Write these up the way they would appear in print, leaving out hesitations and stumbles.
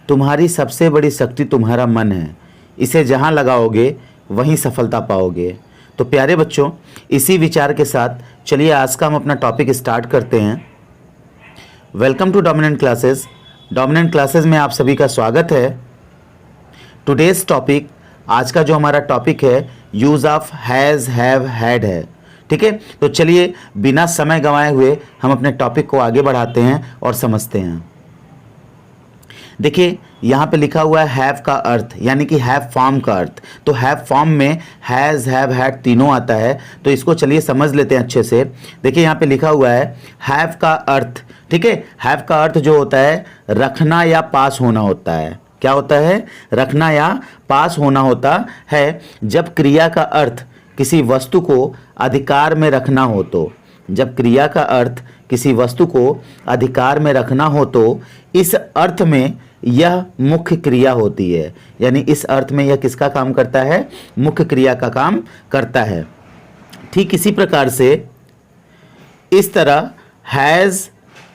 तुम्हारी सबसे बड़ी शक्ति तुम्हारा मन है, इसे जहाँ लगाओगे वहीं सफलता पाओगे। तो प्यारे बच्चों, इसी विचार के साथ चलिए आज का हम अपना टॉपिक स्टार्ट करते हैं। Welcome to dominant classes. Dominant classes में आप सभी का स्वागत है। टुडेज टॉपिक, आज का जो हमारा टॉपिक है, use of has, have, had है। ठीक है, तो चलिए बिना समय गंवाए हुए हम अपने टॉपिक को आगे बढ़ाते हैं और समझते हैं। देखिए यहाँ पे लिखा हुआ है हैव का अर्थ, यानी कि हैव फॉर्म का अर्थ। तो हैव फॉर्म में हैज़, हैव, हैड तीनों आता है। तो इसको चलिए समझ लेते हैं अच्छे से। देखिए यहाँ पे लिखा हुआ है हैव का अर्थ। ठीक है, हैव का अर्थ जो होता है रखना या पास होना होता है। क्या होता है? रखना या पास होना होता है। जब क्रिया का अर्थ किसी वस्तु को अधिकार में रखना हो तो, जब क्रिया का अर्थ किसी वस्तु को अधिकार में रखना हो तो इस अर्थ में यह मुख्य क्रिया होती है। यानी इस अर्थ में यह किसका काम करता है? मुख्य क्रिया का काम करता है। ठीक इसी प्रकार से इस तरह हैज़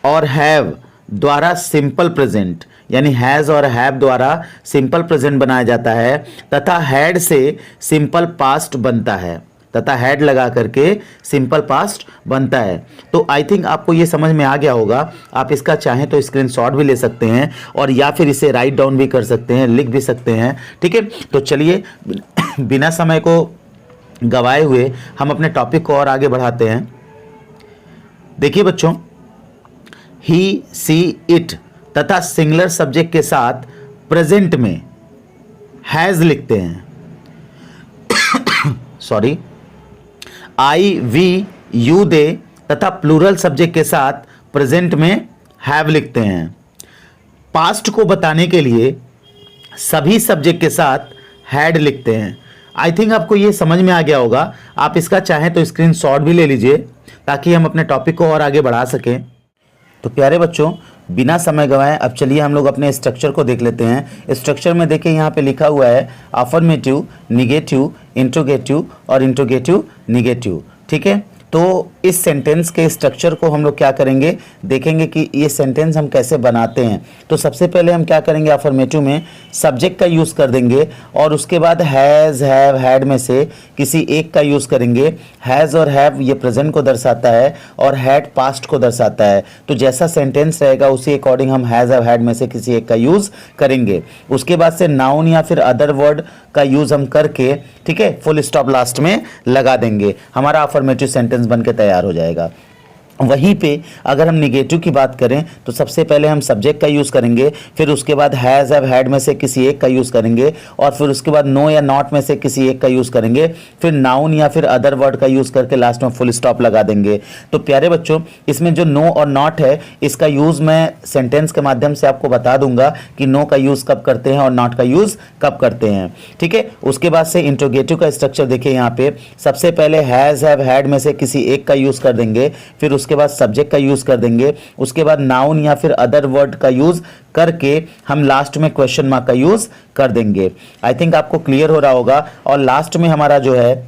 और हैव द्वारा सिंपल प्रेजेंट, यानी हैज़ और हैव द्वारा सिंपल प्रेजेंट बनाया जाता है तथा हैड से सिंपल पास्ट बनता है, तथा हैड लगा करके सिंपल पास्ट बनता है। तो आई थिंक आपको ये समझ में आ गया होगा। आप इसका चाहें तो स्क्रीनशॉट भी ले सकते हैं और या फिर इसे राइट डाउन भी कर सकते हैं, लिख भी सकते हैं। ठीक है, तो चलिए बिना समय को गवाए हुए हम अपने टॉपिक को और आगे बढ़ाते हैं। देखिए बच्चों, ही, सी, इट तथा सिंगुलर सब्जेक्ट के साथ प्रेजेंट में हैज़ लिखते हैं। सॉरी, आई, वी, यू, दे तथा प्लूरल सब्जेक्ट के साथ प्रेजेंट में हैव लिखते हैं। पास्ट को बताने के लिए सभी सब्जेक्ट के साथ हैड लिखते हैं। आई थिंक आपको ये समझ में आ गया होगा। आप इसका चाहें तो स्क्रीनशॉट भी ले लीजिए ताकि हम अपने टॉपिक को और आगे बढ़ा सकें। तो प्यारे बच्चों, बिना समय गंवाए अब चलिए हम लोग अपने स्ट्रक्चर को देख लेते हैं। स्ट्रक्चर में देखिए यहाँ पे लिखा हुआ है अफर्मेटिव, निगेटिव, इंट्रोगेटिव और इंट्रोगेटिव निगेटिव। ठीक है, तो इस सेंटेंस के स्ट्रक्चर को हम लोग क्या करेंगे, देखेंगे कि ये सेंटेंस हम कैसे बनाते हैं। तो सबसे पहले हम क्या करेंगे, अफर्मेटिव में सब्जेक्ट का यूज़ कर देंगे और उसके बाद हैज़, हैव, हैड में से किसी एक का यूज़ करेंगे। हैज़ और हैव ये प्रेजेंट को दर्शाता है और हैड पास्ट को दर्शाता है। तो जैसा सेंटेंस रहेगा उसी अकॉर्डिंग हम हैज़ और हैड में से किसी एक का यूज़ करेंगे। उसके बाद से नाउन या फिर अदर वर्ड का यूज़ हम करके, ठीक है, फुल स्टॉप लास्ट में लगा देंगे। हमारा अफर्मेटिव सेंटेंस बन के तैयार हो जाएगा। वहीं पे अगर हम निगेटिव की बात करें तो सबसे पहले हम सब्जेक्ट का यूज़ करेंगे, फिर उसके बाद हैज़, हैव, हैड में से किसी एक का यूज़ करेंगे और फिर उसके बाद नो या नॉट में से किसी एक का यूज़ करेंगे, फिर नाउन या फिर अदर वर्ड का यूज़ करके लास्ट में फुल स्टॉप लगा देंगे। तो प्यारे बच्चों, इसमें जो नो और नॉट है इसका यूज़ मैं सेंटेंस के माध्यम से आपको बता दूंगा कि नो का यूज़ कब करते हैं और नॉट का यूज़ कब करते हैं। ठीक है, उसके बाद से इंट्रोगेटिव का स्ट्रक्चर देखिए यहाँ पे सबसे पहले हैज़, हैव, हैड में से किसी एक का यूज़ कर देंगे, फिर उसके बाद सब्जेक्ट का यूज कर देंगे, उसके बाद नाउन या फिर अदर वर्ड का यूज करके हम लास्ट में क्वेश्चन मार्क का यूज कर देंगे। आई थिंक आपको क्लियर हो रहा होगा। और लास्ट में हमारा जो है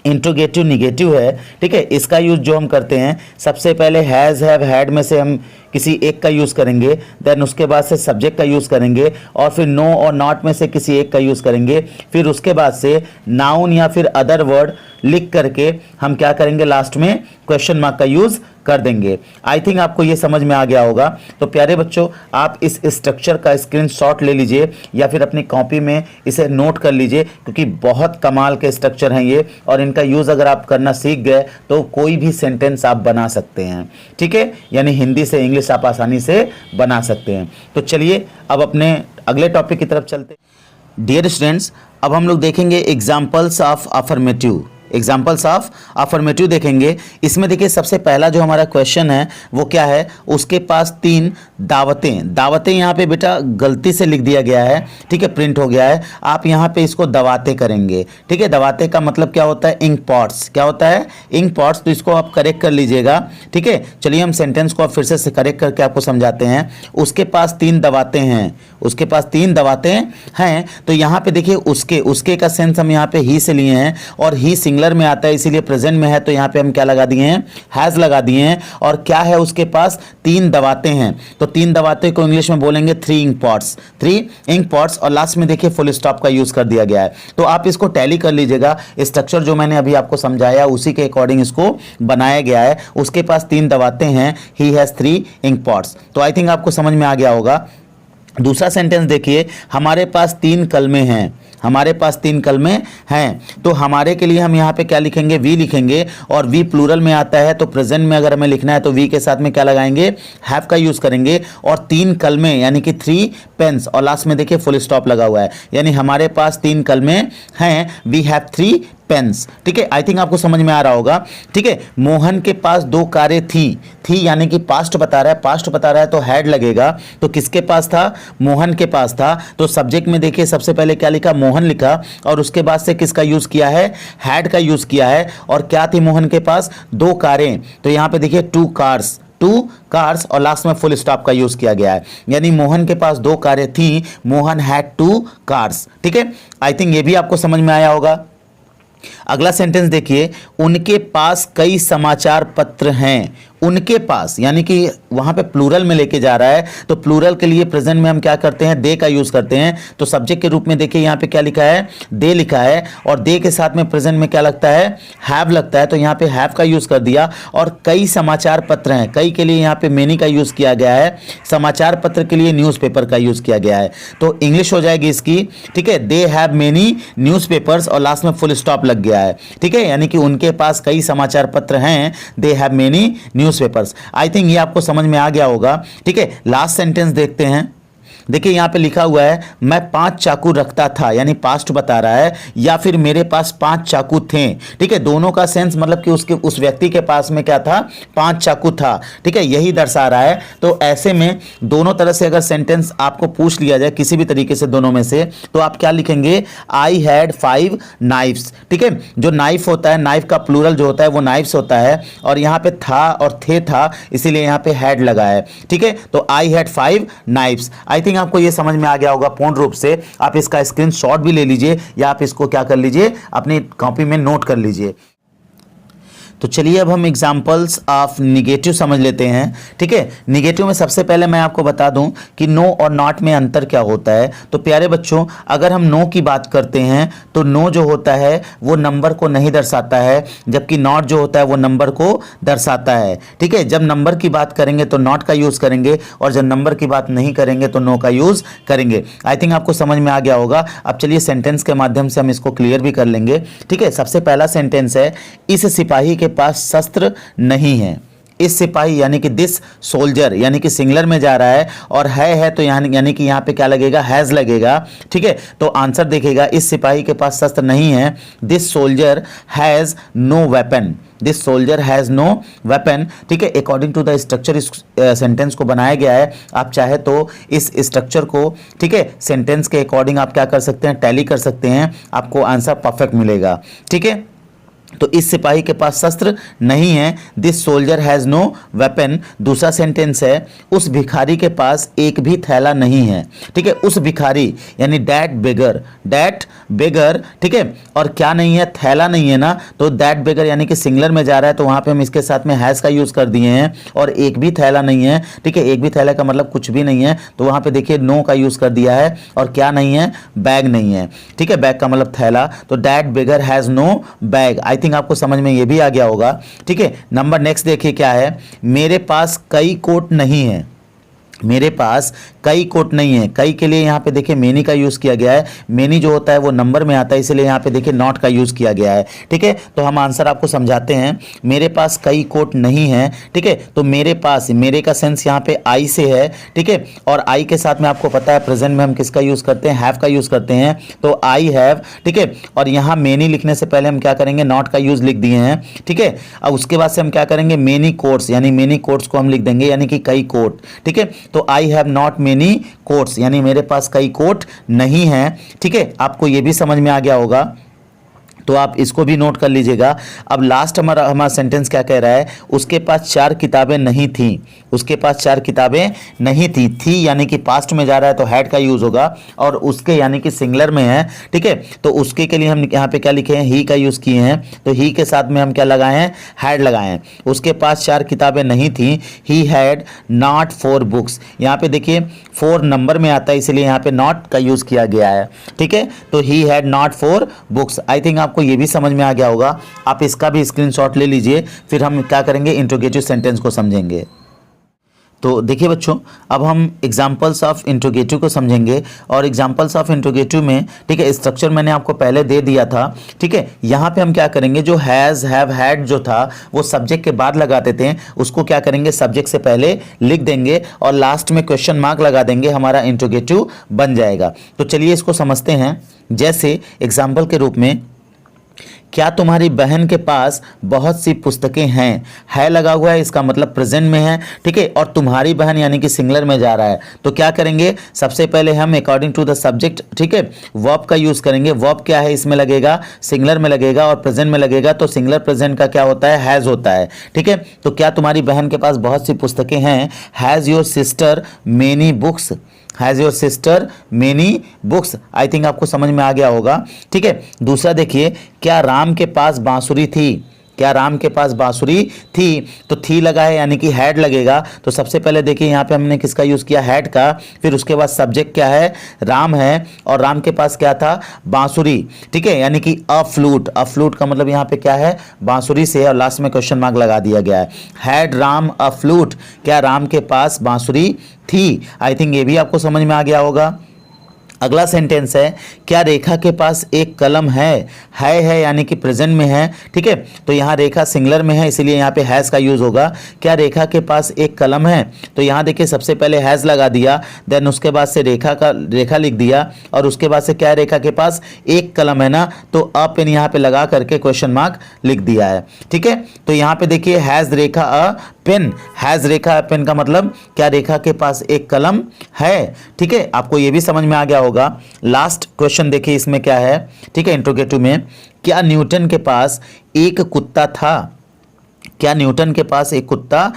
इंट्रोगेटिव निगेटिव है। ठीक है, इसका यूज जो हम करते हैं सबसे पहले हैज़, हैव, हैड में से हम किसी एक का यूज़ करेंगे, देन उसके बाद से सब्जेक्ट का यूज़ करेंगे और फिर नो और नॉट में से किसी एक का यूज़ करेंगे, फिर उसके बाद से नाउन या फिर अदर वर्ड लिख करके हम क्या करेंगे, लास्ट में क्वेश्चन मार्क का यूज़ कर देंगे। आई थिंक आपको ये समझ में आ गया होगा। तो प्यारे बच्चों, आप इस स्ट्रक्चर का स्क्रीनशॉट ले लीजिए या फिर अपनी कॉपी में इसे नोट कर लीजिए, क्योंकि बहुत कमाल के स्ट्रक्चर हैं ये और इनका यूज़ अगर आप करना सीख गए तो कोई भी सेंटेंस आप बना सकते हैं। ठीक है, यानी हिंदी से इंग्लिश आप आसानी से बना सकते हैं। तो चलिए अब अपने अगले टॉपिक की तरफ चलते हैं। डियर स्टूडेंट्स, अब हम लोग देखेंगे examples of affirmative. Examples of affirmative देखेंगे। इसमें देखिए सबसे पहला जो हमारा क्वेश्चन है वो क्या है, उसके पास 3 दावतें, दावतें यहाँ पे बेटा गलती से लिख दिया गया है, ठीक है, प्रिंट हो गया है। आप यहाँ पे इसको दवाते करेंगे, ठीक है। दवाते का मतलब क्या होता है, इंक पॉट्स, क्या होता है, इंक पॉट्स। तो इसको आप करेक्ट कर लीजिएगा, ठीक है। चलिए हम सेंटेंस को फिर से करेक्ट करके आपको समझाते हैं। उसके पास 3 दवाते हैं, उसके पास 3 दवाते हैं। तो यहाँ पे देखिए उसके का सेंस हम यहाँ पे ही से लिए हैं और ही सिंगुलर में आता है, इसीलिए प्रेजेंट में है। तो यहाँ पे हम क्या लगा दिए हैं, हैज लगा दिए हैं। और क्या है, उसके पास 3 दवाते हैं। तो 3 दवाते को इंग्लिश में बोलेंगे 3 इंक पॉट्स, 3 इंक पॉट्स। और लास्ट में देखिए फुल स्टॉप का यूज कर दिया गया है। तो आप इसको टैली कर लीजिएगा, स्ट्रक्चर जो मैंने अभी आपको समझाया उसी के अकॉर्डिंग इसको बनाया गया है। उसके पास 3 दवाते हैं, ही हैज 3 इंक पॉट्स। तो आई थिंक आपको समझ में आ गया होगा। दूसरा सेंटेंस देखिए, हमारे पास 3 कलमे हैं, हमारे पास 3 कलमे हैं। तो हमारे के लिए हम यहाँ पे क्या लिखेंगे, वी लिखेंगे। और वी प्लूरल में आता है, तो प्रेजेंट में अगर हमें लिखना है तो वी के साथ में क्या लगाएंगे, हैव का यूज करेंगे। और 3 कलमे यानी कि 3 पेन्स, और लास्ट में देखिए फुल स्टॉप लगा हुआ है, यानी हमारे पास 3 कलमे हैं, वी हैव 3 पेन्स, ठीक है। आई थिंक आपको समझ में आ रहा होगा, ठीक है। मोहन के पास 2 कारें थी यानी कि पास्ट बता रहा है, पास्ट बता रहा है तो हैड लगेगा। तो किसके पास था, मोहन के पास था। तो सब्जेक्ट में देखिए सबसे पहले क्या लिखा, मोहन लिखा, और उसके बाद से किसका यूज किया है, हैड का यूज किया है। और क्या थी मोहन के पास, 2 कारें। तो यहां पे देखिए 2 कार्स, और लास्ट में फुल स्टॉप का यूज किया गया है, यानी मोहन के पास 2 कारें थी, मोहन हैड 2 कार्स, ठीक है। आई थिंक ये भी आपको समझ में आया होगा। अगला सेंटेंस देखिए, उनके पास कई समाचार पत्र हैं। उनके पास यानी कि वहां पे प्लूरल में लेके जा रहा है, तो प्लूरल के लिए प्रेजेंट में हम क्या करते हैं, दे का यूज करते हैं। तो सब्जेक्ट के रूप में देखिए यहाँ पे क्या लिखा है, दे लिखा है, और दे के साथ में प्रेजेंट में क्या लगता है, हैव लगता है। तो यहाँ पे हैव का यूज कर दिया। और कई समाचार पत्र हैं, कई के लिए यहाँ पे मेनी का यूज किया गया है, समाचार पत्र के लिए न्यूज़पेपर का यूज किया गया है। तो इंग्लिश हो जाएगी इसकी, ठीक है, दे हैव मेनी न्यूज़पेपर्स, और लास्ट में फुल स्टॉप लग गया है, ठीक है। यानी कि उनके पास कई समाचार पत्र हैं, they have many newspapers. I think ये आपको समझ में आ गया होगा, ठीक है। लास्ट सेंटेंस देखते हैं। देखिए यहाँ पे लिखा हुआ है, मैं 5 चाकू रखता था, यानी पास्ट बता रहा है, या फिर मेरे पास 5 चाकू थे, ठीक है। दोनों का सेंस मतलब कि उस व्यक्ति के पास में क्या था, 5 चाकू था, ठीक है, यही दर्शा रहा है। तो ऐसे में दोनों तरह से अगर सेंटेंस आपको पूछ लिया जाए किसी भी तरीके से दोनों में से, तो आप क्या लिखेंगे, आई हैड 5 नाइफ्स, ठीक है। जो नाइफ होता है, नाइफ का प्लूरल जो होता है वो नाइफ्स होता है, और यहाँ पे था और थे था, इसीलिए यहाँ पे हैड लगा है, ठीक है। तो I had 5 knifes. I think आपको ये समझ में आ गया होगा पूर्ण रूप से। आप इसका स्क्रीनशॉट भी ले लीजिए, या आप इसको क्या कर लीजिए, अपनी कॉपी में नोट कर लीजिए। तो चलिए अब हम एग्जाम्पल्स ऑफ निगेटिव समझ लेते हैं, ठीक है। निगेटिव में सबसे पहले मैं आपको बता दूं कि नो और नॉट में अंतर क्या होता है। तो प्यारे बच्चों, अगर हम नो की बात करते हैं तो नो जो होता है वो नंबर को नहीं दर्शाता है, जबकि नॉट जो होता है वो नंबर को दर्शाता है, ठीक है। जब नंबर की बात करेंगे तो नॉट का यूज़ करेंगे, और जब नंबर की बात नहीं करेंगे तो नो का यूज़ करेंगे। आई थिंक आपको समझ में आ गया होगा। अब चलिए सेंटेंस के माध्यम से हम इसको क्लियर भी कर लेंगे, ठीक है। सबसे पहला सेंटेंस है, इस सिपाही के पास शस्त्र नहीं है। इस सिपाही यानी कि दिस सोल्जर, यानी कि सिंगुलर में जा रहा है, और है तो यानी कि यहाँ पे क्या लगेगा, हैज लगेगा, ठीक है। तो आंसर देखिएगा, इस सिपाही के पास शस्त्र नहीं है, this soldier has no weapon, this soldier has no weapon, ठीक है। अकॉर्डिंग टू द स्ट्रक्चर इस सेंटेंस को बनाया गया है। आप चाहे तो इस स्ट्रक्चर को, ठीक है, सेंटेंस के अकॉर्डिंग आप क्या कर सकते हैं, टैली कर सकते हैं, आपको आंसर परफेक्ट मिलेगा, ठीक है। तो इस सिपाही के पास शस्त्र नहीं है, this soldier has no weapon. दूसरा सेंटेंस है, उस भिखारी के पास एक भी थैला नहीं है, ठीक है। उस भिखारी यानी दैट बेगर, ठीक है। और क्या नहीं है, थैला नहीं है ना, तो दैट बेगर यानी कि सिंगुलर में जा रहा है, तो वहां पे हम इसके साथ में हैज का यूज कर दिए हैं। और एक भी थैला नहीं है, ठीक है, एक भी थैला का मतलब कुछ भी नहीं है, तो वहां पे देखिए नो का यूज कर दिया है। और क्या नहीं है, बैग नहीं है, ठीक है, बैग का मतलब थैला, तो that beggar has no bag. I think आपको समझ में ये भी आ गया होगा, ठीक है। नंबर नेक्स्ट देखिए क्या है, मेरे पास कई कोट नहीं है, मेरे पास कई कोट नहीं है। कई के लिए यहाँ पे देखिए मेनी का यूज़ किया गया है। मेनी जो होता है वो नंबर में आता है, इसलिए यहाँ पे देखिए नॉट का यूज़ किया गया है। ठीक है, तो हम आंसर आपको समझाते हैं। मेरे पास कई कोट नहीं है। ठीक है, तो मेरे पास, मेरे का सेंस यहाँ पे आई से है। ठीक है, और आई के साथ में आपको पता है प्रेजेंट में हम किसका यूज़ करते हैं, हैव का यूज़ करते हैं। तो आई हैव। ठीक है, और यहाँ मेनी लिखने से पहले हम क्या करेंगे, नॉट का यूज़ लिख दिए हैं। ठीक है, अब उसके बाद से हम क्या करेंगे, मेनी कोट्स, यानी मेनी कोट्स को हम लिख देंगे, यानी कि कई कोट। ठीक है, तो I have not many quotes, यानी मेरे पास कई कोट नहीं है। ठीक है, आपको ये भी समझ में आ गया होगा, तो आप इसको भी नोट कर लीजिएगा। अब लास्ट हमारा सेंटेंस क्या कह रहा है, उसके पास 4 किताबें नहीं थी। उसके पास 4 किताबें नहीं थी यानी कि पास्ट में जा रहा है तो हैड का यूज होगा, और उसके यानी कि सिंगुलर में है। ठीक है, तो उसके के लिए हम यहाँ पे क्या लिखे हैं, ही का यूज किए हैं। तो ही के साथ में हम क्या लगाए हैं, हैड लगाए हैं। उसके पास 4 किताबें नहीं थी, ही हैड नॉट 4 बुक्स। यहाँ पे देखिए 4 नंबर में आता है, इसलिए यहाँ पे नॉट का यूज किया गया है। ठीक है, तो he had not 4 books. I think आपको ये भी समझ में आ गया होगा। आप इसका भी स्क्रीनशॉट ले लीजिए, फिर हम क्या करेंगे, इंट्रोगेटिव सेंटेंस को समझेंगे। तो देखिए बच्चों, अब हम एग्जाम्पल्स ऑफ इंट्रोगेटिव को समझेंगे। और एग्जाम्पल्स ऑफ इंट्रोगेटिव में, ठीक है, स्ट्रक्चर मैंने आपको पहले दे दिया था। ठीक है, यहाँ पे हम क्या करेंगे, जो हैज़, हैव, हैड जो था वो सब्जेक्ट के बाद लगाते थे, उसको क्या करेंगे, सब्जेक्ट से पहले लिख देंगे और लास्ट में क्वेश्चन मार्क लगा देंगे, हमारा इंट्रोगेटिव बन जाएगा। तो चलिए इसको समझते हैं। जैसे एग्जाम्पल के रूप में, क्या तुम्हारी बहन के पास बहुत सी पुस्तकें हैं, है लगा हुआ है, इसका मतलब प्रेजेंट में है। ठीक है, और तुम्हारी बहन यानी कि सिंगुलर में जा रहा है, तो क्या करेंगे, सबसे पहले हम अकॉर्डिंग टू द सब्जेक्ट, ठीक है, वर्ब का यूज करेंगे। वर्ब क्या है, इसमें लगेगा, सिंगुलर में लगेगा और प्रेजेंट में लगेगा, तो सिंगुलर प्रेजेंट का क्या होता है, हैज होता है। ठीक है, तो क्या तुम्हारी बहन के पास बहुत सी पुस्तकें हैं, has your sister many books, has your sister many books. I think आपको समझ में आ गया होगा। ठीक है, दूसरा देखिए, क्या राम के पास बांसुरी थी, क्या राम के पास बांसुरी थी, तो थी लगा है यानी कि हैड लगेगा। तो सबसे पहले देखिए यहाँ पे हमने किसका यूज किया, हैड का। फिर उसके बाद सब्जेक्ट क्या है, राम है, और राम के पास क्या था, बांसुरी। ठीक है, यानी कि अ फ्लूट, अ फ्लूट का मतलब यहाँ पे क्या है, बांसुरी से है, और लास्ट में क्वेश्चन मार्क लगा दिया गया है। हैड राम अ फ्लूट, क्या राम के पास बांसुरी थी। आई थिंक ये भी आपको समझ में आ गया होगा। अगला सेंटेंस है, क्या रेखा के पास एक कलम है यानी कि प्रेजेंट में है। ठीक है, तो यहाँ रेखा सिंगुलर में है, इसलिए यहाँ पे हैज़ का यूज होगा। क्या रेखा के पास एक कलम है, तो यहाँ देखिए सबसे पहले हैज़ लगा दिया, देन उसके बाद से रेखा लिख दिया, और उसके बाद से क्या, रेखा के पास एक कलम है ना, तो अ पेन यहाँ पे लगा करके क्वेश्चन मार्क लिख दिया है। ठीक है, तो यहाँ पे देखिए has Rekha a pen, has Rekha a pen का मतलब क्या, रेखा के पास एक कलम है। ठीक है, आपको ये भी समझ में आ गया होगा। लास्ट क्वेश्चन देखिए इसमें क्या है, ठीक है, इंट्रोगेटिव में, क्या न्यूटन के पास एक कुत्ता था, क्या न्यूटन के पास एक कुत्ता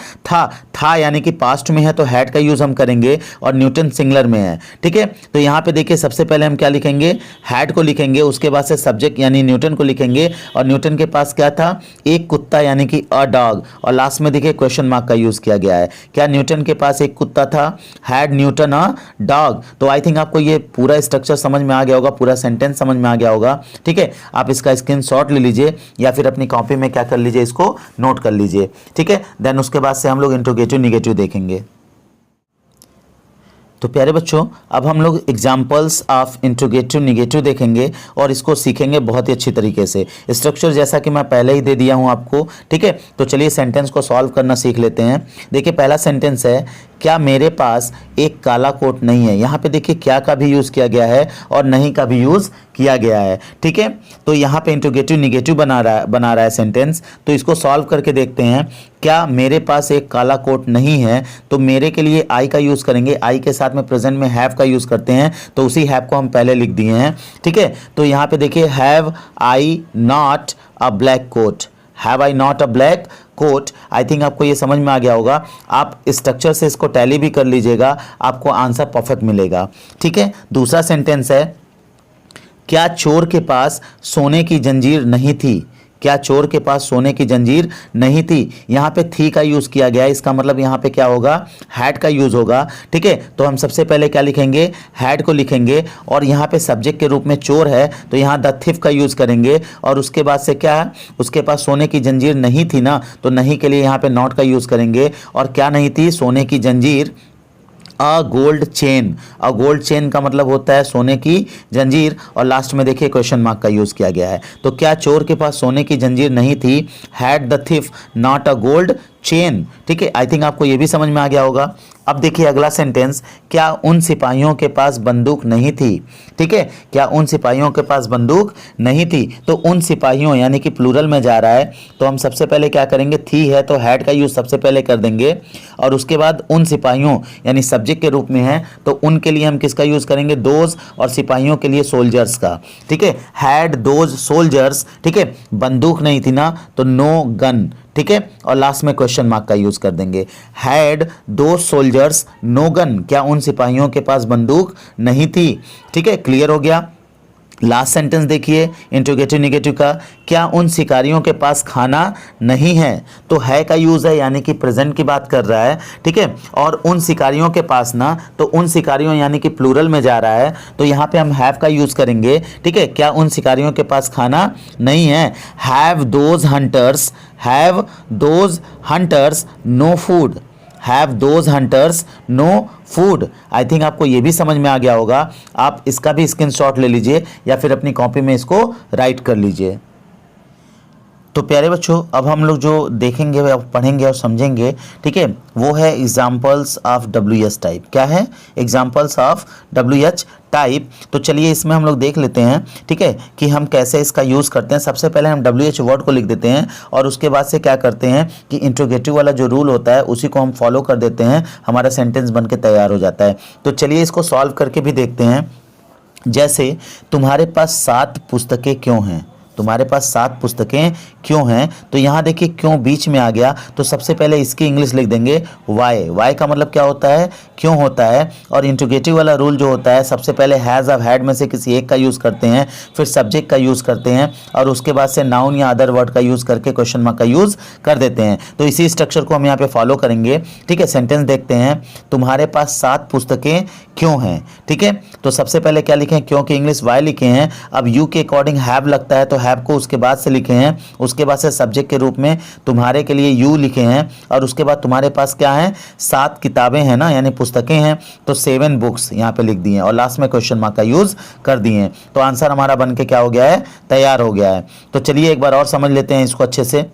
था यानी कि पास्ट में है, तो हैड का यूज हम करेंगे, और न्यूटन सिंगुलर में है। ठीक है, तो यहाँ पे देखिए सबसे पहले हम क्या लिखेंगे, हैड को लिखेंगे, उसके बाद से सब्जेक्ट यानी न्यूटन को लिखेंगे, और न्यूटन के पास क्या था, एक कुत्ता यानी कि अ डॉग, और लास्ट में देखिए क्वेश्चन मार्क का यूज किया गया है। क्या न्यूटन के पास एक कुत्ता था, हैड न्यूटन अ डॉग। तो आई थिंक आपको ये पूरा स्ट्रक्चर समझ में आ गया होगा, पूरा सेंटेंस समझ में आ गया होगा। ठीक है, आप इसका स्क्रीनशॉट ले लीजिए या फिर अपनी कॉपी में क्या कर लीजिए, इसको नोट कर लीजिए। ठीक है, देन उसके बाद से हम लोग इंट्रोगेटिव निगेटिव देखेंगे। तो प्यारे बच्चों, अब हम लोग एग्जाम्पल्स ऑफ इंट्रोगेटिव निगेटिव देखेंगे और इसको सीखेंगे बहुत ही अच्छी तरीके से। स्ट्रक्चर जैसा कि मैं पहले ही दे दिया हूं आपको। ठीक है, तो चलिए सेंटेंस को सॉल्व करना सीख लेते हैं। देखिए पहला सेंटेंस है, क्या मेरे पास एक काला कोट नहीं है। यहाँ पे देखिए क्या का भी यूज़ किया गया है और नहीं का भी यूज़ किया गया है। ठीक है, तो यहाँ पे इंट्रोगेटिव निगेटिव बना रहा है सेंटेंस। तो इसको सॉल्व करके देखते हैं। क्या मेरे पास एक काला कोट नहीं है, तो मेरे के लिए आई का यूज़ करेंगे, आई के साथ में प्रेजेंट में हैव का यूज़ करते हैं, तो उसी हैव को हम पहले लिख दिए हैं। ठीक है, तो यहाँ पे देखिए have I not a black coat, have I not a black coat. I think आपको ये समझ में आ गया होगा। आप स्ट्रक्चर से इसको टैली भी कर लीजिएगा, आपको आंसर परफेक्ट मिलेगा। ठीक है, दूसरा सेंटेंस है, क्या चोर के पास सोने की जंजीर नहीं थी, क्या चोर के पास सोने की जंजीर नहीं थी। यहाँ पे थी का यूज किया गया है, इसका मतलब यहाँ पे क्या होगा, हैड का यूज होगा। ठीक है, तो हम सबसे पहले क्या लिखेंगे, हैड को लिखेंगे, और यहाँ पे सब्जेक्ट के रूप में चोर है, तो यहाँ द थिफ का यूज करेंगे, और उसके बाद से क्या है, उसके पास सोने की जंजीर नहीं थी ना, तो नहीं के लिए यहाँ पे नॉट का यूज करेंगे, और क्या नहीं थी, सोने की जंजीर। A gold chain. A gold chain का मतलब होता है सोने की जंजीर, और लास्ट में देखिए क्वेश्चन मार्क का यूज किया गया है। तो क्या चोर के पास सोने की जंजीर नहीं थी? Had the thief not a gold chain. ठीक है, आई थिंक आपको ये भी समझ में आ गया होगा। अब देखिए अगला सेंटेंस, क्या उन सिपाहियों के पास बंदूक नहीं थी? ठीक है, क्या उन सिपाहियों के पास बंदूक नहीं थी? तो उन सिपाहियों यानी कि प्लूरल में जा रहा है, तो हम सबसे पहले क्या करेंगे, थी है तो हैड का यूज सबसे पहले कर देंगे, और उसके बाद उन सिपाहियों यानी सब्जेक्ट के रूप में है तो उनके लिए हम किसका यूज करेंगे, दोज, और सिपाहियों के लिए सोल्जर्स का। ठीक है, हैड दोज सोल्जर्स। ठीक है, बंदूक नहीं थी ना तो नो गन। ठीक है, और लास्ट में क्वेश्चन मार्क का यूज कर देंगे। हैड दो सोल्जर्स नो गन, क्या उन सिपाहियों के पास बंदूक नहीं थी? ठीक है, क्लियर हो गया। लास्ट सेंटेंस देखिए इंट्रोगेटिव निगेटिव का, क्या उन शिकारियों के पास खाना नहीं है? तो है का यूज है यानी कि प्रेजेंट की बात कर रहा है। ठीक है, और उन शिकारियों के पास ना, तो उन शिकारियों यानी कि प्लूरल में जा रहा है, तो यहाँ पे हम हैव का यूज करेंगे। ठीक है, क्या उन शिकारियों के पास खाना नहीं है? Have those hunters no food. Have those hunters no food. I think आपको ये भी समझ में आ गया होगा। आप इसका भी स्क्रीनशॉट ले लीजिए या फिर अपनी कॉपी में इसको राइट कर लीजिए। तो प्यारे बच्चों, अब हम लोग जो देखेंगे पढ़ेंगे और समझेंगे, ठीक है, वो है एग्जाम्पल्स ऑफ WH टाइप। क्या है? Examples of WH type. तो चलिए इसमें हम लोग देख लेते हैं, ठीक है, कि हम कैसे इसका यूज़ करते हैं। सबसे पहले हम WH वर्ड को लिख देते हैं और उसके बाद से क्या करते हैं कि इंट्रोगेटिव वाला जो रूल होता है उसी को हम फॉलो कर देते हैं, हमारा सेंटेंस बन के तैयार हो जाता है। तो चलिए इसको सॉल्व करके भी देखते हैं। जैसे तुम्हारे पास 7 पुस्तकें क्यों हैं? तुम्हारे पास 7 पुस्तकें क्यों हैं? तो यहाँ देखिए क्यों बीच में आ गया, तो सबसे पहले इसकी इंग्लिश लिख देंगे वाई। वाई का मतलब क्या होता है? क्यों होता है। और इंट्रोगेटिव वाला रूल जो होता है, सबसे पहले हैज़ और हैड में से किसी एक का यूज़ करते हैं, फिर सब्जेक्ट का यूज़ करते हैं और उसके बाद से नाउन या अदर वर्ड का यूज़ करके क्वेश्चन मार्क का यूज़ कर देते हैं। तो इसी स्ट्रक्चर को हम यहाँ पे फॉलो करेंगे। ठीक है, सेंटेंस देखते हैं, तुम्हारे पास 7 पुस्तकें क्यों हैं? ठीक है, तो सबसे पहले क्या लिखें? क्यों की इंग्लिश वाई लिखे हैं। अब यू के अकॉर्डिंग हैव लगता है तो हैव को उसके बाद से लिखे हैं, उसके बाद से सब्जेक्ट के रूप में तुम्हारे के लिए यू लिखे हैं, और उसके बाद तुम्हारे पास क्या है? 7 किताबें हैं ना, यानी पुस्तकें हैं, तो 7 बुक्स यहाँ पे लिख दिए हैं और लास्ट में क्वेश्चन मार्क का यूज कर दिए हैं। तो आंसर हमारा बन के क्या हो गया है? तैयार हो गया है। तो चलिए एक बार और समझ लेते हैं इसको अच्छे से।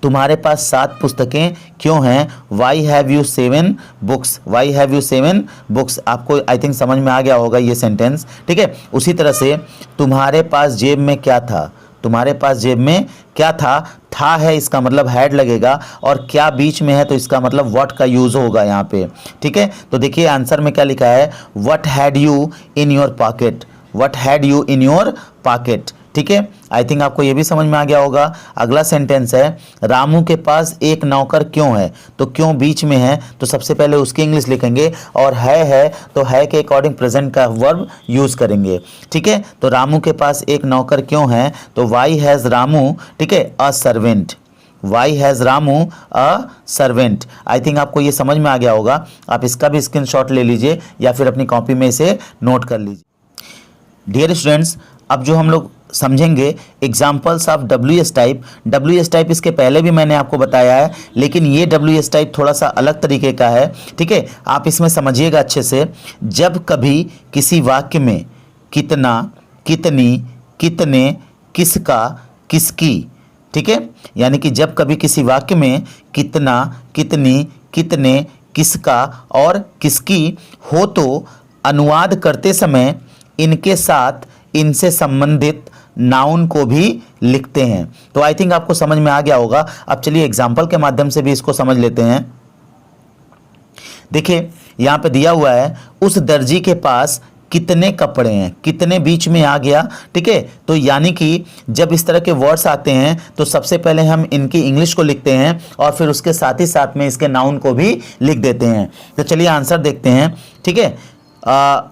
तुम्हारे पास 7 पुस्तकें क्यों हैं? Why have you 7 books? Why have you 7 books? आपको आई थिंक समझ में आ गया होगा ये सेंटेंस। ठीक है, उसी तरह से तुम्हारे पास जेब में क्या था? तुम्हारे पास जेब में क्या था? था है इसका मतलब हैड लगेगा, और क्या बीच में है तो इसका मतलब व्हाट का यूज होगा यहाँ पे। ठीक है, तो देखिए आंसर में क्या लिखा है, what had you in your pocket. What had you in your pocket. ठीक है, आई थिंक आपको ये भी समझ में आ गया होगा। अगला सेंटेंस है, रामू के पास एक नौकर क्यों है? तो क्यों बीच में है तो सबसे पहले उसकी इंग्लिश लिखेंगे, और है तो है के अकॉर्डिंग प्रेजेंट का वर्ब यूज करेंगे। ठीक है, तो रामू के पास एक नौकर क्यों है? तो वाई हैज रामू, ठीक है, a servant. Why has Ramu a servant. I think आपको ये समझ में आ गया होगा। आप इसका भी स्क्रीनशॉट ले लीजिए या फिर अपनी कॉपी में इसे नोट कर लीजिए। डियर स्टूडेंट्स, अब जो हम लोग समझेंगे examples of WH type. WH type इसके पहले भी मैंने आपको बताया है, लेकिन ये WH टाइप थोड़ा सा अलग तरीके का है। ठीक है, आप इसमें समझिएगा अच्छे से। जब कभी किसी वाक्य में कितना, कितनी, कितने, किसका, किसकी, ठीक है, यानी कि जब कभी किसी वाक्य में कितना, कितनी, कितने, किसका और किसकी हो तो अनुवाद करते समय इनके साथ इनसे संबंधित नाउन को भी लिखते हैं। तो आई थिंक आपको समझ में आ गया होगा। अब चलिए एग्जाम्पल के माध्यम से भी इसको समझ लेते हैं। देखिए यहां पे दिया हुआ है, उस दर्जी के पास कितने कपड़े हैं। कितने बीच में आ गया, ठीक है, तो यानी कि जब इस तरह के वर्ड्स आते हैं तो सबसे पहले हम इनकी इंग्लिश को लिखते हैं और फिर उसके साथ ही साथ में इसके नाउन को भी लिख देते हैं। तो चलिए आंसर देखते हैं। ठीक है,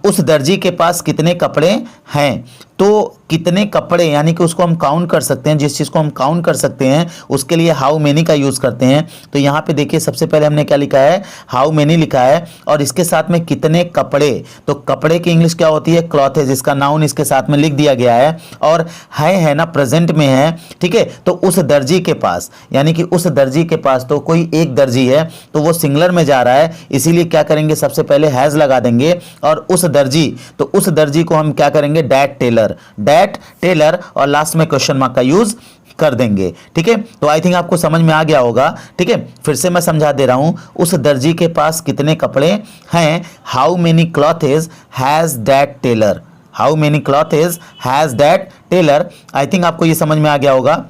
उस दर्जी के पास कितने कपड़े हैं? तो कितने कपड़े यानी कि उसको हम काउंट कर सकते हैं, जिस चीज़ को हम काउंट कर सकते हैं उसके लिए हाउ मेनी का यूज़ करते हैं। तो यहाँ पे देखिए सबसे पहले हमने क्या लिखा है, हाउ मेनी लिखा है, और इसके साथ में कितने कपड़े, तो कपड़े की इंग्लिश क्या होती है, क्लॉथेज, इसका नाउन इसके साथ में लिख दिया गया है। और है ना प्रेजेंट में है, ठीक है। तो उस दर्जी के पास, यानी कि उस दर्जी के पास, तो कोई एक दर्जी है तो वो सिंगुलर में जा रहा है, इसीलिए क्या करेंगे, सबसे पहले हैज लगा देंगे। और उस दर्जी, तो उस दर्जी को हम क्या करेंगे, डैट टेलर, डैट टेलर, और लास्ट में क्वेश्चन मार्क का यूज कर देंगे, ठीक है। तो आई थिंक आपको समझ में आ गया होगा, ठीक है। फिर से मैं समझा दे रहा हूं, उस दर्जी के पास कितने कपड़े हैं, how many clothes has that tailor, how many clothes has that tailor. I think आपको ये समझ में आ गया होगा।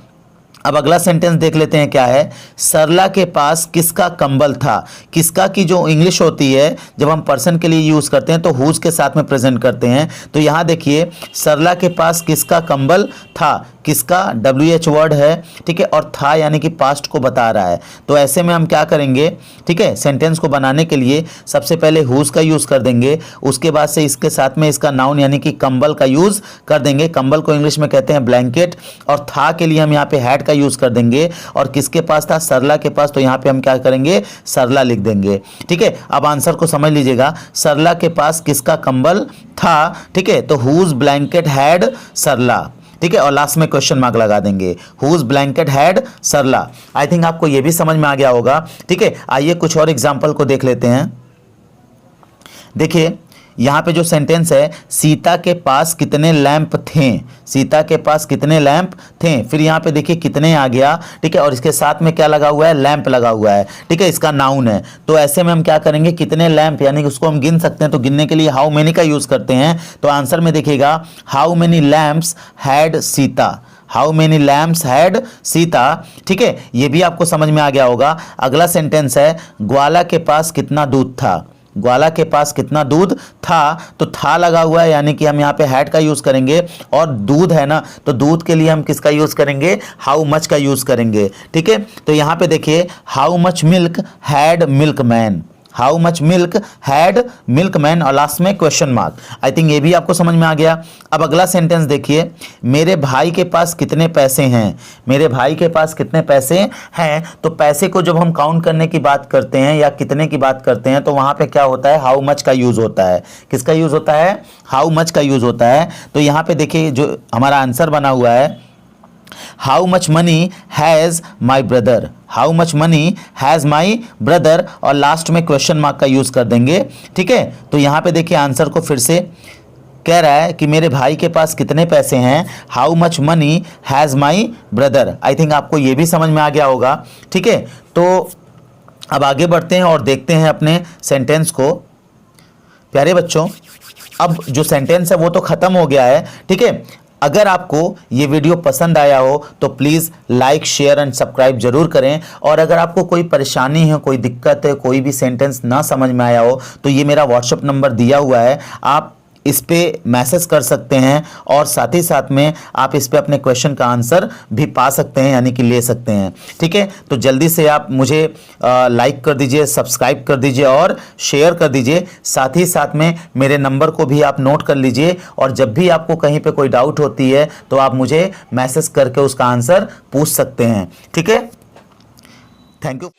अब अगला सेंटेंस देख लेते हैं क्या है, सरला के पास किसका कंबल था। किसका की जो इंग्लिश होती है जब हम पर्सन के लिए यूज करते हैं तो हुज के साथ में प्रेजेंट करते हैं। तो यहां देखिए सरला के पास किसका कंबल था, किसका WH वर्ड है, ठीक है, और था यानी कि पास्ट को बता रहा है। तो ऐसे में हम क्या करेंगे, ठीक है, सेंटेंस को बनाने के लिए सबसे पहले हुज का यूज कर देंगे, उसके बाद से इसके साथ में इसका नाउन यानी कि कंबल का यूज कर देंगे। कंबल को इंग्लिश में कहते हैं ब्लैंकेट, और था के लिए हम यहाँ पे हैड का यूज कर देंगे। और किसके पास था, सरला के पास, तो यहाँ पे हम क्या करेंगे, सरला लिख देंगे, ठीक है। अब आंसर को समझ लीजिएगा, सरला के पास किसका कंबल था, ठीक है, तो हुज ब्लैंकेट हैड सरला, ठीक है, और लास्ट में क्वेश्चन मार्क लगा देंगे, whose blanket had Sarla. I think आपको यह भी समझ में आ गया होगा, ठीक है। आइए कुछ और एग्जांपल को देख लेते हैं। देखिए यहां पे जो सेंटेंस है, सीता के पास कितने लैंप थे, सीता के पास कितने लैंप थे, फिर यहां पे देखिए कितने आ गया, ठीक है, और इसके साथ में क्या लगा हुआ है, लैंप लगा हुआ है, ठीक है, इसका नाउन है। तो ऐसे में हम क्या करेंगे, कितने लैंप यानी कि उसको हम गिन सकते हैं, तो गिनने के लिए हाउ मेनी का यूज करते हैं। तो आंसर में देखिएगा, how many lamps had Sita, how many lamps had Sita, ठीक है, ये भी आपको समझ में आ गया होगा। अगला सेंटेंस है, ग्वाला के पास कितना दूध था, ग्वाला के पास कितना दूध था, तो था लगा हुआ है यानी कि हम यहाँ पे हैड का यूज करेंगे, और दूध है ना, तो दूध के लिए हम किसका यूज करेंगे, हाउ मच का यूज करेंगे, ठीक है। तो यहाँ पे देखिए, how much milk had milkman, how much milk had milkman, और लास्ट में क्वेश्चन मार्क। आई थिंक ये भी आपको समझ में आ गया। अब अगला सेंटेंस देखिए, मेरे भाई के पास कितने पैसे हैं, मेरे भाई के पास कितने पैसे हैं। तो पैसे को जब हम काउंट करने की बात करते हैं या कितने की बात करते हैं तो वहां पे क्या होता है, हाउ मच का यूज होता है। किसका यूज होता है, हाउ मच का यूज होता है। तो यहाँ पे देखिए जो हमारा आंसर बना हुआ है, how much money has my brother, how much money has my brother, और लास्ट में क्वेश्चन मार्क का यूज कर देंगे, ठीक है। तो यहाँ पे देखिए आंसर को फिर से कह रहा है कि मेरे भाई के पास कितने पैसे हैं, how much money has my brother. I think आपको ये भी समझ में आ गया होगा, ठीक है। तो अब आगे बढ़ते हैं और देखते हैं अपने सेंटेंस को। प्यारे बच्चों, अब जो सेंटेंस है वो तो खत्म हो गया है, ठीक है। अगर आपको ये वीडियो पसंद आया हो तो please like, share and subscribe जरूर करें। और अगर आपको कोई परेशानी है, कोई दिक्कत है, कोई भी सेंटेंस ना समझ में आया हो तो ये मेरा व्हाट्सएप नंबर दिया हुआ है, आप इस पे मैसेज कर सकते हैं, और साथ ही साथ में आप इस पे अपने क्वेश्चन का आंसर भी पा सकते हैं यानी कि ले सकते हैं, ठीक है। तो जल्दी से आप मुझे लाइक कर दीजिए, सब्सक्राइब कर दीजिए और शेयर कर दीजिए। साथ ही साथ में मेरे नंबर को भी आप नोट कर लीजिए, और जब भी आपको कहीं पे कोई डाउट होती है तो आप मुझे मैसेज करके उसका आंसर पूछ सकते हैं, ठीक है। Thank you.